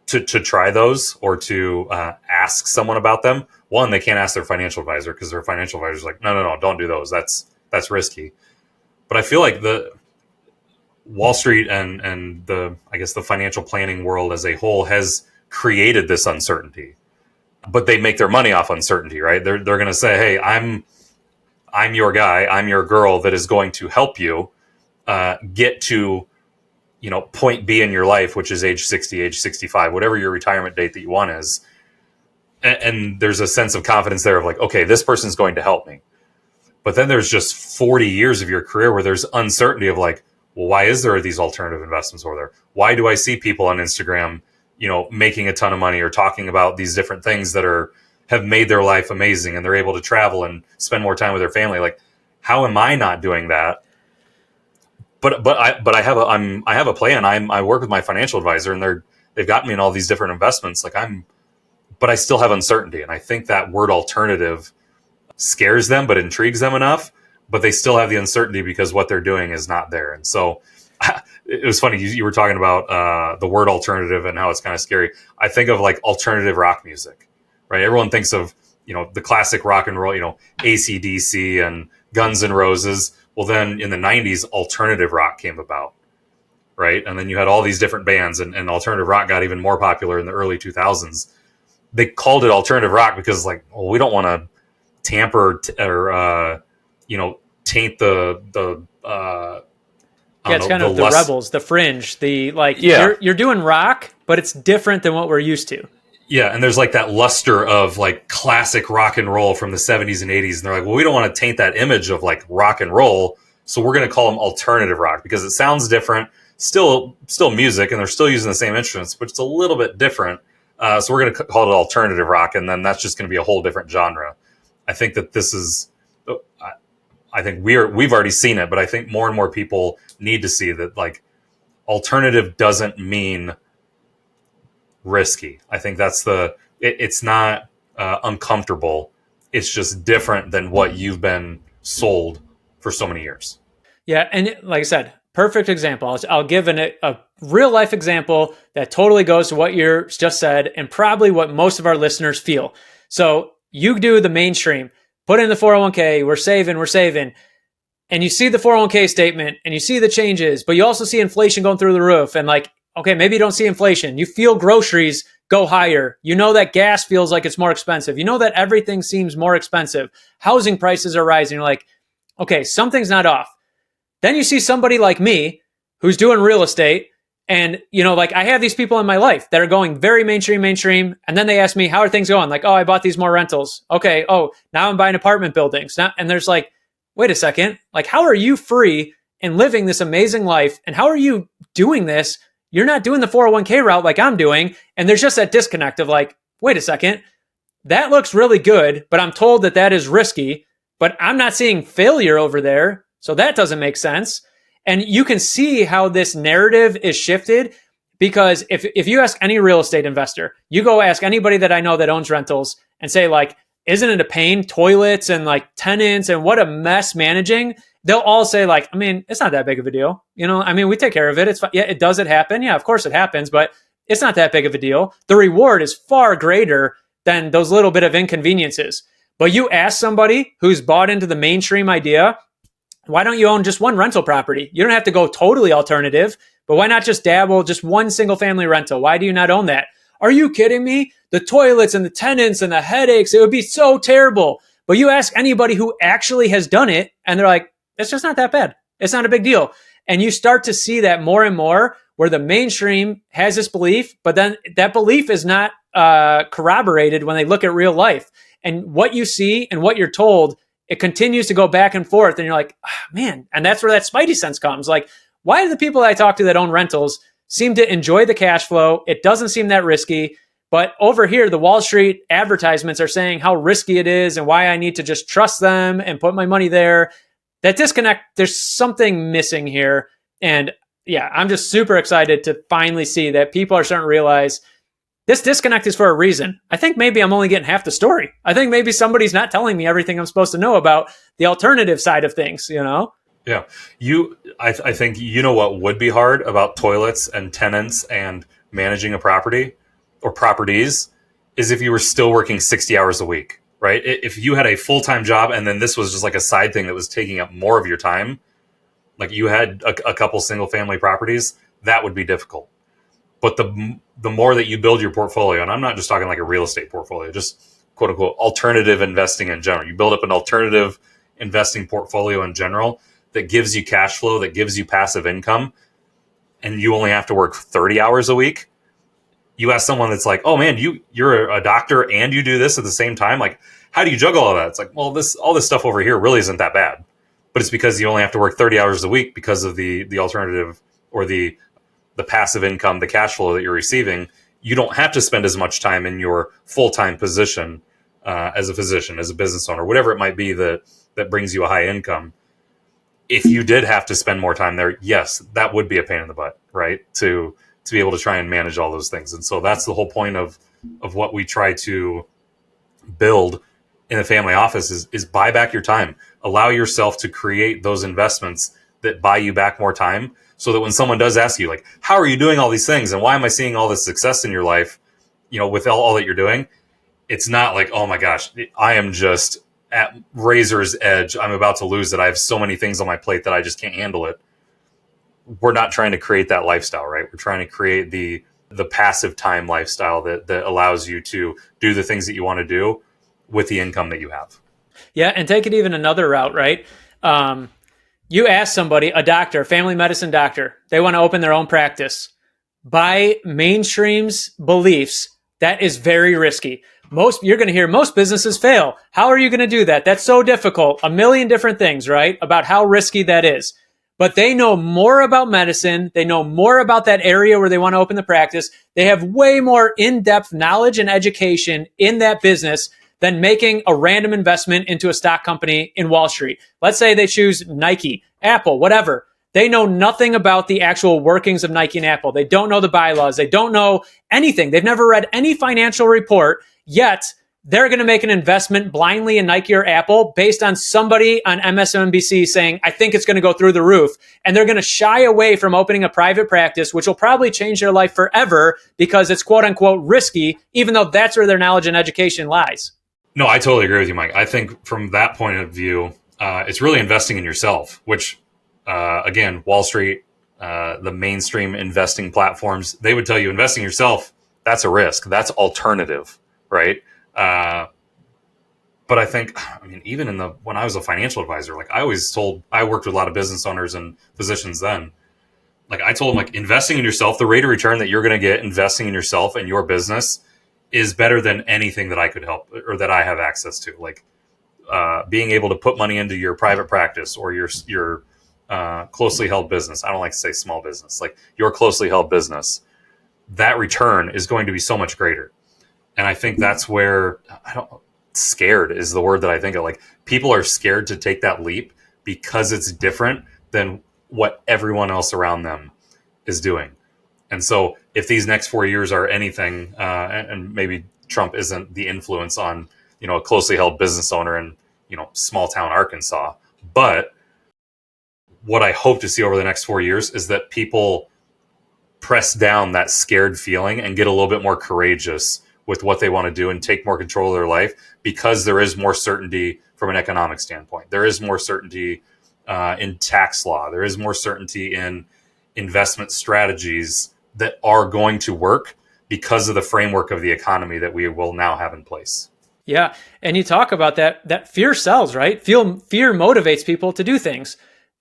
to try those or to ask someone about them. One, they can't ask their financial advisor because their financial advisor is like, no, don't do those. That's risky. But I feel like the Wall Street and the financial planning world as a whole has created this uncertainty. But they make their money off uncertainty, right? They're going to say, "Hey, I'm your guy, I'm your girl that is going to help you get to, point B in your life, which is age 60, age 65, whatever your retirement date that you want is." And there's a sense of confidence there of like, okay, this person's going to help me. But then there's just 40 years of your career where there's uncertainty of like, well, why is there these alternative investments over there? Why do I see people on Instagram making a ton of money or talking about these different things that have made their life amazing and they're able to travel and spend more time with their family? Like, how am I not doing that? But I have a plan. I work with my financial advisor and they've gotten me in all these different investments. But I still have uncertainty. And I think that word alternative scares them, but intrigues them enough, but they still have the uncertainty because what they're doing is not there. And so it was funny. You were talking about the word alternative and how it's kind of scary. I think of like alternative rock music, right? Everyone thinks of, the classic rock and roll, AC/DC and Guns N' Roses. Well, then in the 90s, alternative rock came about, right? And then you had all these different bands and alternative rock got even more popular in the early 2000s. They called it alternative rock because we don't want to tamper or taint the
it's kind of the rebels, the fringe, you're doing rock, but it's different than what we're used to.
Yeah, and there's like that luster of like classic rock and roll from the 70s and 80s. And they're like, well, we don't want to taint that image of like rock and roll. So we're going to call them alternative rock because it sounds different. Still music, and they're still using the same instruments, but it's a little bit different. So we're going to call it alternative rock, and then that's just going to be a whole different genre. I think that this is, I think we've already seen it, but I think more and more people need to see that like alternative doesn't mean risky. I think that's it's not uncomfortable. It's just different than what you've been sold for so many years.
Yeah. And like I said, perfect example. I'll give a real life example that totally goes to what you just said and probably what most of our listeners feel. So you do the mainstream, put in the 401k, we're saving. And you see the 401k statement and you see the changes, but you also see inflation going through the roof. And like, okay, maybe you don't see inflation. You feel groceries go higher. You know that gas feels like it's more expensive. You know that everything seems more expensive. Housing prices are rising. You're like, okay, something's not off. Then you see somebody like me who's doing real estate. And, you know, like I have these people in my life that are going very mainstream. And then they ask me, how are things going? Like, oh, I bought these more rentals. Okay. Oh, now I'm buying apartment buildings. And there's like, wait a second. Like, how are you free and living this amazing life? And how are you doing this? You're not doing the 401k route like I'm doing. And there's just that disconnect of like, wait a second. That looks really good, but I'm told that that is risky, but I'm not seeing failure over there. So that doesn't make sense. And you can see how this narrative is shifted because if you ask any real estate investor, you go ask anybody that I know that owns rentals and say like, isn't it a pain? Toilets and like tenants and what a mess managing. They'll all say like, I mean, it's not that big of a deal. You know, I mean, we take care of it. It's yeah, it does it happen? Yeah, of course it happens, but it's not that big of a deal. The reward is far greater than those little bit of inconveniences. But you ask somebody who's bought into the mainstream idea, why don't you own just one rental property? You don't have to go totally alternative, but why not just dabble just one single family rental? Why do you not own that? Are you kidding me? The toilets and the tenants and the headaches, it would be so terrible. But you ask anybody who actually has done it and they're like, it's just not that bad. It's not a big deal. And you start to see that more and more where the mainstream has this belief, but then that belief is not corroborated when they look at real life. And what you see and what you're told, it continues to go back and forth. And you're like, oh, man. And that's where that spidey sense comes. Like, why do the people that I talk to that own rentals seem to enjoy the cash flow? It doesn't seem that risky. But over here, the Wall Street advertisements are saying how risky it is and why I need to just trust them and put my money there. That disconnect, there's something missing here. And yeah, I'm just super excited to finally see that people are starting to realize this disconnect is for a reason. I think maybe I'm only getting half the story. I think maybe somebody's not telling me everything I'm supposed to know about the alternative side of things, you know?
Yeah. I think you know what would be hard about toilets and tenants and managing a property or properties is if you were still working 60 hours a week, right? If you had a full-time job and then this was just like a side thing that was taking up more of your time, like you had a couple single family properties, that would be difficult. But the more that you build your portfolio, and I'm not just talking like a real estate portfolio, just quote unquote alternative investing in general. You build up an alternative investing portfolio in general that gives you cash flow, that gives you passive income, and you only have to work 30 hours a week. You ask someone that's like, oh man, you're a doctor and you do this at the same time. Like, how do you juggle all that? It's like, well, all this stuff over here really isn't that bad. But it's because you only have to work 30 hours a week because of the alternative or the passive income, the cash flow that you're receiving. You don't have to spend as much time in your full-time position as a physician, as a business owner, whatever it might be that brings you a high income. If you did have to spend more time there, yes, that would be a pain in the butt, right? To be able to try and manage all those things. And so that's the whole point of what we try to build in the family office is buy back your time. Allow yourself to create those investments that buy you back more time so that when someone does ask you, like, how are you doing all these things? And why am I seeing all this success in your life, you know, with all that you're doing? It's not like, oh my gosh, I am just at razor's edge. I'm about to lose it. I have so many things on my plate that I just can't handle it. We're not trying to create that lifestyle, right? We're trying to create the passive time lifestyle that allows you to do the things that you want to do with the income that you have. Yeah.
And take it even another route, right? You ask somebody, a doctor, family medicine doctor, they want to open their own practice. By mainstream's beliefs, that is very risky. You're going to hear most businesses fail. How are you going to do that? That's so difficult. A million different things, right? About how risky that is. But they know more about medicine. They know more about that area where they want to open the practice. They have way more in-depth knowledge and education in that business than making a random investment into a stock company in Wall Street. Let's say they choose Nike, Apple, whatever. They know nothing about the actual workings of Nike and Apple. They don't know the bylaws. They don't know anything. They've never read any financial report, yet they're going to make an investment blindly in Nike or Apple based on somebody on MSNBC saying, I think it's going to go through the roof. And they're going to shy away from opening a private practice, which will probably change their life forever because it's quote unquote risky, even though that's where their knowledge and education lies.
No, I totally agree with you, Mike. I think from that point of view, it's really investing in yourself, which, again, Wall Street, the mainstream investing platforms, they would tell you investing in yourself, that's a risk. That's alternative, right? Uh, but I think, I mean, even when I was a financial advisor, like I worked with a lot of business owners and physicians then. Like I told them, like investing in yourself, the rate of return that you're going to get investing in yourself and your business is better than anything that I could help or that I have access to. Like being able to put money into your private practice or your closely held business. I don't like to say small business, like your closely held business. That return is going to be so much greater. And I think that's where I don't scared is the word that I think of. Like people are scared to take that leap because it's different than what everyone else around them is doing. And so if these next 4 years are anything, and maybe Trump isn't the influence on, a closely held business owner in, small town Arkansas, but what I hope to see over the next 4 years is that people press down that scared feeling and get a little bit more courageous with what they want to do and take more control of their life because there is more certainty from an economic standpoint. There is more certainty in tax law. There is more certainty in investment strategies that are going to work because of the framework of the economy that we will now have in place.
Yeah. And you talk about that fear sells, right? Fear motivates people to do things.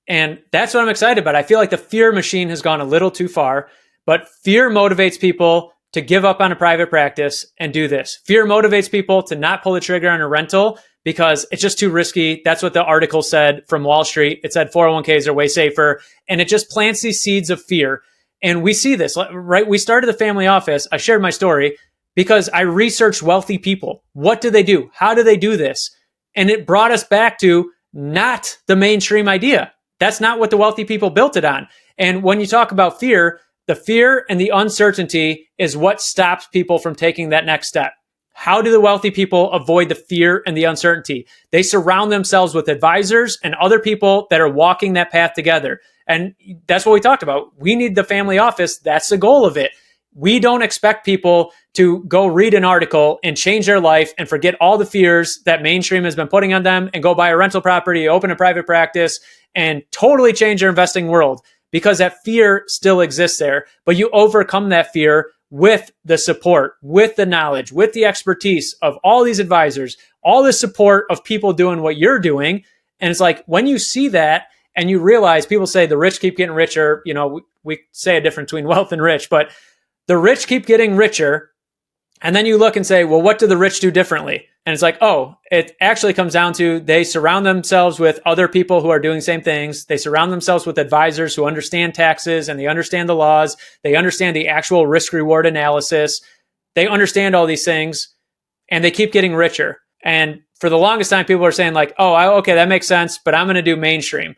And that's what I'm excited about. I feel like the fear machine has gone a little too far, but fear motivates people to give up on a private practice and do this. Fear motivates people to not pull the trigger on a rental because it's just too risky. That's what the article said from Wall Street. It said 401ks are way safer. And it just plants these seeds of fear. And we see this, right? We started the family office. I shared my story because I researched wealthy people. What do they do? How do they do this? And it brought us back to not the mainstream idea. That's not what the wealthy people built it on. And when you talk about fear, the fear and the uncertainty is what stops people from taking that next step. How do the wealthy people avoid the fear and the uncertainty? They surround themselves with advisors and other people that are walking that path together. And that's what we talked about. We need the family office. That's the goal of it. We don't expect people to go read an article and change their life and forget all the fears that mainstream has been putting on them and go buy a rental property, open a private practice, and totally change their investing world, because that fear still exists there. But you overcome that fear with the support, with the knowledge, with the expertise of all these advisors, all the support of people doing what you're doing. And it's like when you see that and you realize, people say the rich keep getting richer. We say a difference between wealth and rich, but the rich keep getting richer. And then you look and say, well, what do the rich do differently? And it's like, oh, it actually comes down to they surround themselves with other people who are doing the same things. They surround themselves with advisors who understand taxes and they understand the laws. They understand the actual risk reward analysis. They understand all these things and they keep getting richer. And for the longest time, people are saying like, oh, okay, that makes sense, but I'm going to do mainstream.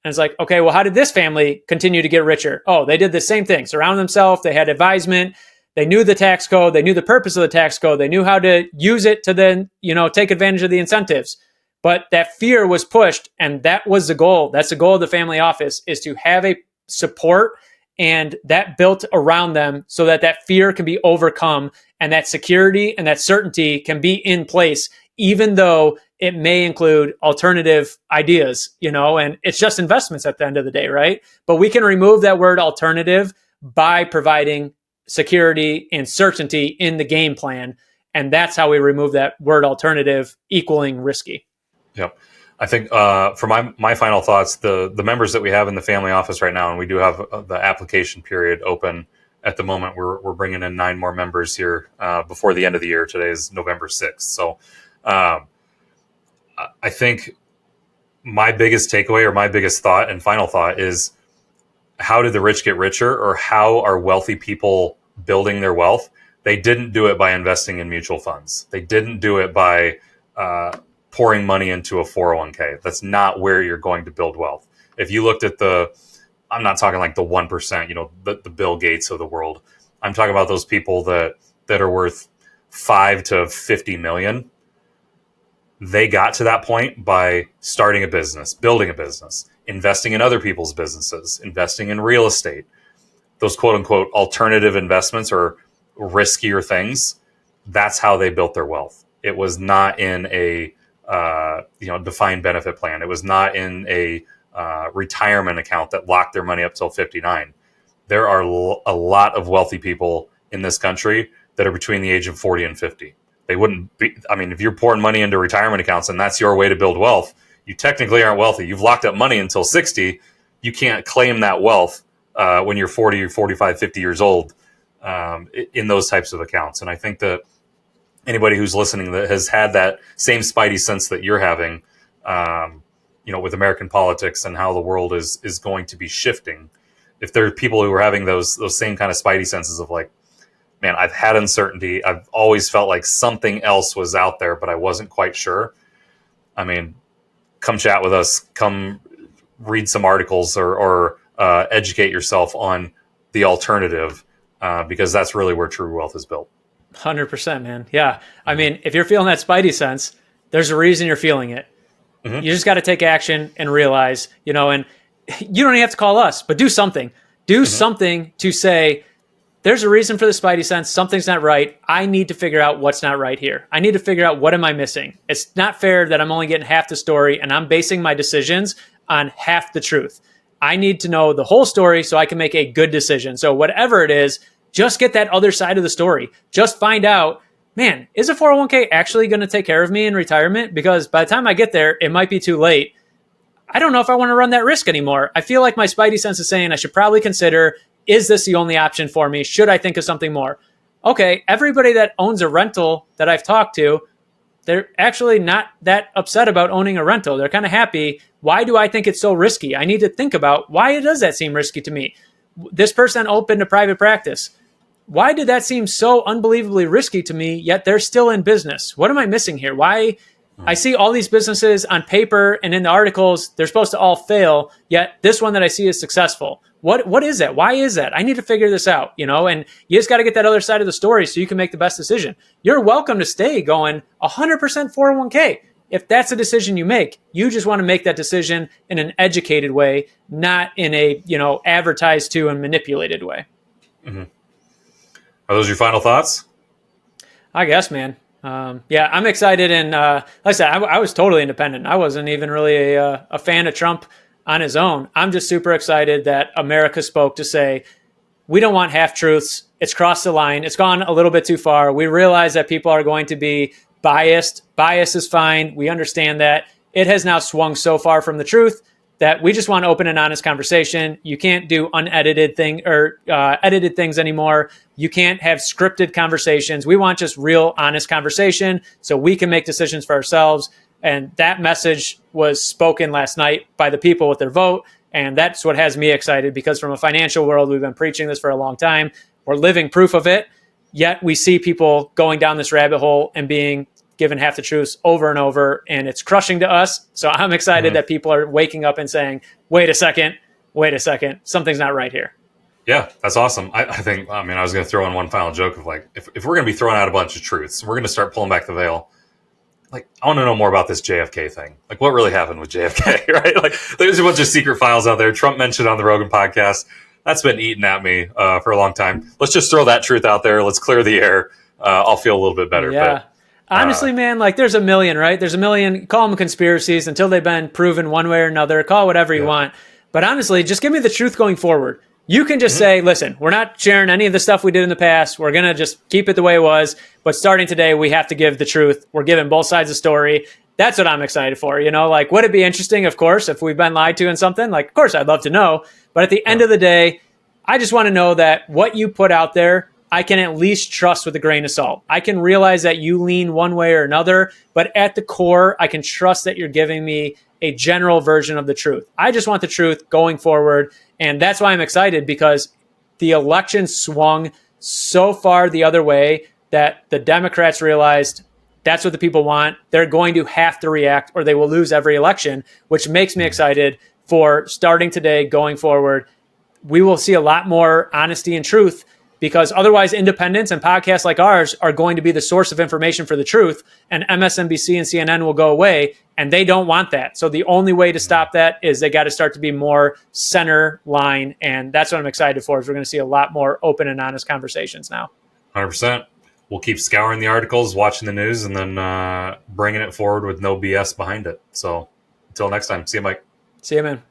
And it's like, okay, well, how did this family continue to get richer? Oh, they did the same thing, surround themselves. They had advisement. They knew the tax code. They knew the purpose of the tax code. They knew how to use it to then, take advantage of the incentives. But that fear was pushed, and that was the goal. That's the goal of the family office, is to have a support and that built around them so that that fear can be overcome and that security and that certainty can be in place, even though it may include alternative ideas, and it's just investments at the end of the day, right? But we can remove that word alternative by providing security and certainty in the game plan. And that's how we remove that word alternative equaling risky.
Yep. I think for my final thoughts, the members that we have in the family office right now, and we do have the application period open at the moment. We're bringing in 9 more members here before the end of the year. Today is November 6th. So I think my biggest takeaway or my biggest thought and final thought is, how did the rich get richer, or how are wealthy people building their wealth? They didn't do it by investing in mutual funds. They didn't do it by pouring money into a 401k. That's not where you're going to build wealth. If you looked at I'm not talking like the 1%, the Bill Gates of the world. I'm talking about those people that are worth 5 to 50 million. They got to that point by starting a business, building a business, investing in other people's businesses, investing in real estate, those quote unquote alternative investments or riskier things. That's how they built their wealth. It was not in a defined benefit plan. It was not in a retirement account that locked their money up till 59. There are a lot of wealthy people in this country that are between the age of 40 and 50. They wouldn't be, I mean, if you're pouring money into retirement accounts and that's your way to build wealth, you technically aren't wealthy. You've locked up money until 60. You can't claim that wealth when you're 40 or 45, 50 years old in those types of accounts. And I think that anybody who's listening that has had that same spidey sense that you're having, with American politics and how the world is going to be shifting, if there are people who are having those same kind of spidey senses of like, man, I've had uncertainty. I've always felt like something else was out there, but I wasn't quite sure. I mean, come chat with us. Come read some articles or educate yourself on the alternative, because that's really where true wealth is built.
100%, man. Yeah. I mean, if you're feeling that spidey sense, there's a reason you're feeling it. You just got to take action and realize, and you don't even have to call us, but do something. Do something to say, there's a reason for the spidey sense. Something's not right. I need to figure out what's not right here. I need to figure out what am I missing. It's not fair that I'm only getting half the story and I'm basing my decisions on half the truth. I need to know the whole story so I can make a good decision. So whatever it is, just get that other side of the story. Just find out, man, is a 401k actually going to take care of me in retirement? Because by the time I get there, it might be too late. I don't know if I want to run that risk anymore. I feel like my spidey sense is saying I should probably consider, is this the only option for me? Should I think of something more? Okay, everybody that owns a rental that I've talked to, they're actually not that upset about owning a rental. They're kind of happy. Why do I think it's so risky? I need to think about, why does that seem risky to me? This person opened a private practice. Why did that seem so unbelievably risky to me, yet they're still in business? What am I missing here? Why? I see all these businesses on paper and in the articles, they're supposed to all fail, yet this one that I see is successful. What is that? Why is that? I need to figure this out, and you just got to get that other side of the story so you can make the best decision. You're welcome to stay going 100% 401k. If that's a decision you make, you just want to make that decision in an educated way, not in a, advertised to and manipulated way.
Mm-hmm. Are those your final thoughts?
I guess, man. Yeah, I'm excited. And like I said, I was totally independent. I wasn't even really a fan of Trump on his own. I'm just super excited that America spoke to say, we don't want half-truths. It's crossed the line. It's gone a little bit too far. We realize that people are going to be biased. Bias is fine. We understand that. It has now swung so far from the truth that we just want open and honest conversation. You can't do unedited edited things anymore. You can't have scripted conversations. We want just real, honest conversation so we can make decisions for ourselves. And that message was spoken last night by the people with their vote. And that's what has me excited, because from a financial world, we've been preaching this for a long time. We're living proof of it. Yet we see people going down this rabbit hole and being given half the truths over and over, and it's crushing to us. So I'm excited that people are waking up and saying, wait a second, something's not right here.
Yeah, that's awesome. I think, I was going to throw in one final joke of like, if we're going to be throwing out a bunch of truths, we're going to start pulling back the veil. Like, I want to know more about this JFK thing. Like, what really happened with JFK, right? Like, there's a bunch of secret files out there. Trump mentioned on the Rogan podcast. That's been eating at me for a long time. Let's just throw that truth out there. Let's clear the air. I'll feel a little bit better.
Yeah.
But,
honestly, man, like there's a million, right? There's a million, call them conspiracies until they've been proven one way or another. Call it whatever you want. But honestly, just give me the truth going forward. You can just say, listen, we're not sharing any of the stuff we did in the past. We're going to just keep it the way it was. But starting today, we have to give the truth. We're giving both sides of the story. That's what I'm excited for. Like, would it be interesting, of course, if we've been lied to in something? Like, of course, I'd love to know. But at the end of the day, I just want to know that what you put out there, I can at least trust with a grain of salt. I can realize that you lean one way or another, but at the core, I can trust that you're giving me a general version of the truth. I just want the truth going forward. And that's why I'm excited, because the election swung so far the other way that the Democrats realized that's what the people want. They're going to have to react or they will lose every election, which makes me excited for starting today going forward. We will see a lot more honesty and truth, because otherwise independents and podcasts like ours are going to be the source of information for the truth, and MSNBC and CNN will go away, and they don't want that. So the only way to stop that is they got to start to be more center line, and that's what I'm excited for, is we're going to see a lot more open and honest conversations now.
100%. we'll keep scouring the articles, watching the news, and then bringing it forward with no BS behind it. So until next time, see you, Mike.
See you, man.